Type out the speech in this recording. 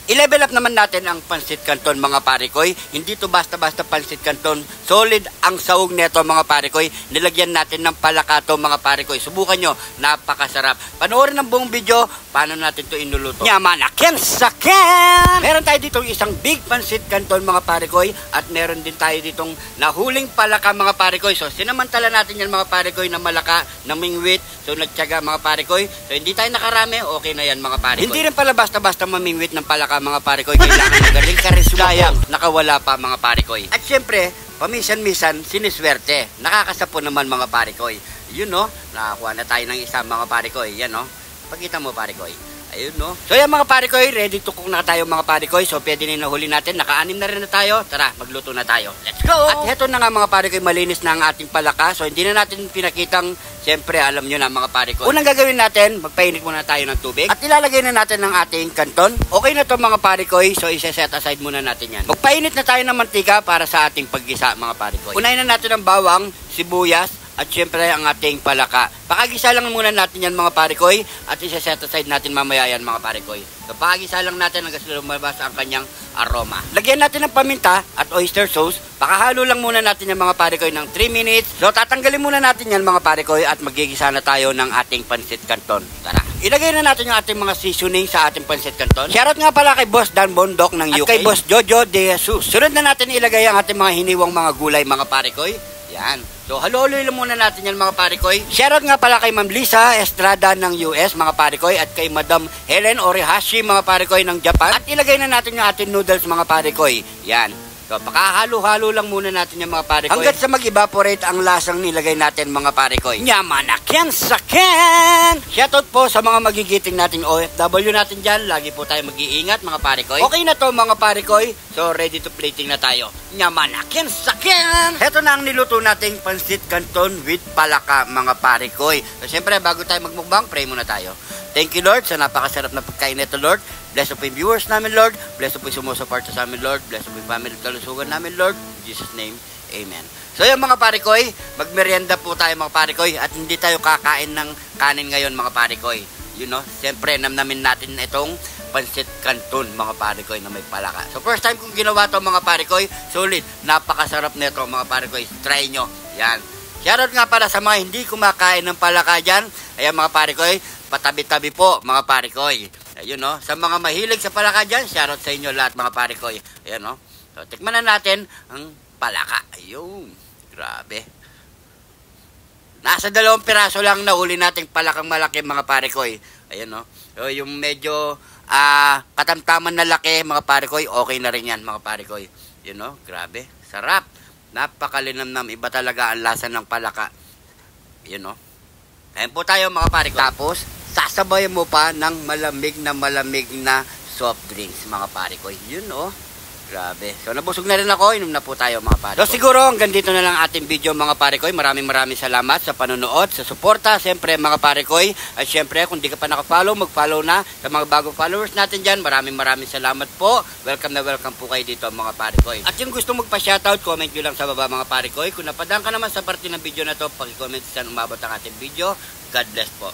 I-level up naman natin ang Pansit Canton mga parikoy. Hindi to basta-basta Pansit Canton. Solid ang sahog nito mga parikoy. Nilagyan natin ng palakato mga parikoy. Subukan nyo, napakasarap. Panoorin ang buong video, paano natin to inuluto. Nyamanakin sakin! Meron tayo ditong isang big Pansit Canton mga parikoy. At meron din tayo ditong nahuling palaka mga parikoy. So sinamantala natin yan mga parikoy na malaka, na mingwit. So nagtyaga mga parikoy. So hindi tayo nakarami, okay na yan mga parikoy. Hindi rin pala basta-basta mamingwit ng palaka mga parikoy, kailangan magaling karismayang nakawala pa mga parikoy. At syempre, paminsan-minsan siniswerte. Nakakasapo naman mga parikoy. Yun no, nakakuha na tayo ng isang mga parikoy. Yan no, pakita mo parikoy. Ayun no. So yan mga parikoy, ready to cook na tayo mga parikoy. So pwede na huli natin, naka-anim na rin na tayo. Tara, magluto na tayo. Let's go! At heto na nga mga parikoy, malinis na ang ating palaka. So hindi na natin pinakitang, siyempre alam nyo na mga parikoy. Unang gagawin natin, magpainit muna tayo ng tubig. At ilalagay na natin ng ating kanton. Okay na to mga parikoy, so isa-set aside muna natin yan. Magpainit na tayo ng mantika para sa ating paggisa mga parikoy. Unahin na natin ang bawang, sibuyas, at syempre ang ating palaka. Pakagisa lang muna natin yan mga parikoy. At isa-set aside natin mamaya yan mga parikoy. So pakagisa lang natin hanggang lumabas ang kanyang aroma. Lagyan natin ng paminta at oyster sauce. Pakahalo lang muna natin yan mga parikoy ng 3 minutes. So tatanggalin muna natin yan mga parikoy. At magigisa na tayo ng ating Pansit Canton. Tara. Ilagay na natin yung ating mga seasoning sa ating Pansit Canton. Shoutout nga pala kay Boss Dan Bondok ng UK. At kay Boss Jojo De Jesus. Sunod na natin ilagay ang ating mga hiniwang mga gulay mga parikoy. Yan. So, halo-haloy lang muna natin yan mga parikoy. Shoutout nga pala kay Ma'am Lisa Estrada ng US mga parikoy at kay Madam Helen Orihashi mga parikoy ng Japan. At ilagay na natin yung ating noodles mga parikoy. Yan. So, pakahalo-halo lang muna natin yung mga parikoy. Hanggat sa mag-evaporate ang lasang nilagay natin mga parikoy. Nyamanakin sakin! Shoutout po sa mga magigiting nating OFW natin dyan. Lagi po tayo mag-iingat mga parikoy. Okay na to mga parikoy. So, ready to plating na tayo. Nyamanakin sakin! Heto na ang niluto nating Pansit Canton with palaka mga parikoy. So, syempre, bago tayo magmukbang, pray muna tayo. Thank you Lord sa napakasarap na pagkain nito Lord. Bless po yung viewers namin Lord. Bless po yung sumusuporta sa amin Lord. Bless po yung family kalusugan namin Lord. In Jesus name, Amen. So yung mga parikoy, magmerienda po tayo mga parikoy. At hindi tayo kakain ng kanin ngayon mga parikoy. You know, siyempre namnamin natin itong Pansit Canton mga parikoy na may palaka. So first time kong ginawa to mga parikoy, solid. Napakasarap nito mga parikoy. Try nyo. Yan. Shoutout nga para sa mga hindi kumakain ng palaka dyan. Ayan mga parikoy, patabi-tabi po mga parikoy. Ayun no, sa mga mahilig sa palaka dyan, shoutout sa inyo lahat mga parikoy. Ayan no, so tikman na natin ang palaka. Ayun, grabe. Nasa 2 piraso lang nahuli nating palakang malaki mga parikoy. Ayan no, so yung medyo katamtaman na laki mga parikoy, okay na rin yan mga parikoy. Yun no, grabe, sarap. Napakalinamnam, iba talaga ang lasa ng palaka. Yun no. Ayan po tayo mga parikoy. Tapos, sasabayan mo pa ng malamig na soft drinks mga parikoy. Yun no. Grabe. So nabusog na rin ako, inom na po tayo mga parikoy. So siguro hanggang dito na lang ating video mga parikoy. Maraming salamat sa panonood, sa suporta, siyempre mga parikoy. At siyempre kung di ka pa nakafollow, mag-follow na. Sa mga bagong followers natin dyan, maraming salamat po. Welcome na welcome po kayo dito mga parikoy. At yung gusto magpa-shoutout, comment nyo lang sa baba mga parikoy. Kung napadaan ka naman sa parte ng video na to, paki-comment saan umabot ang ating video. God bless po.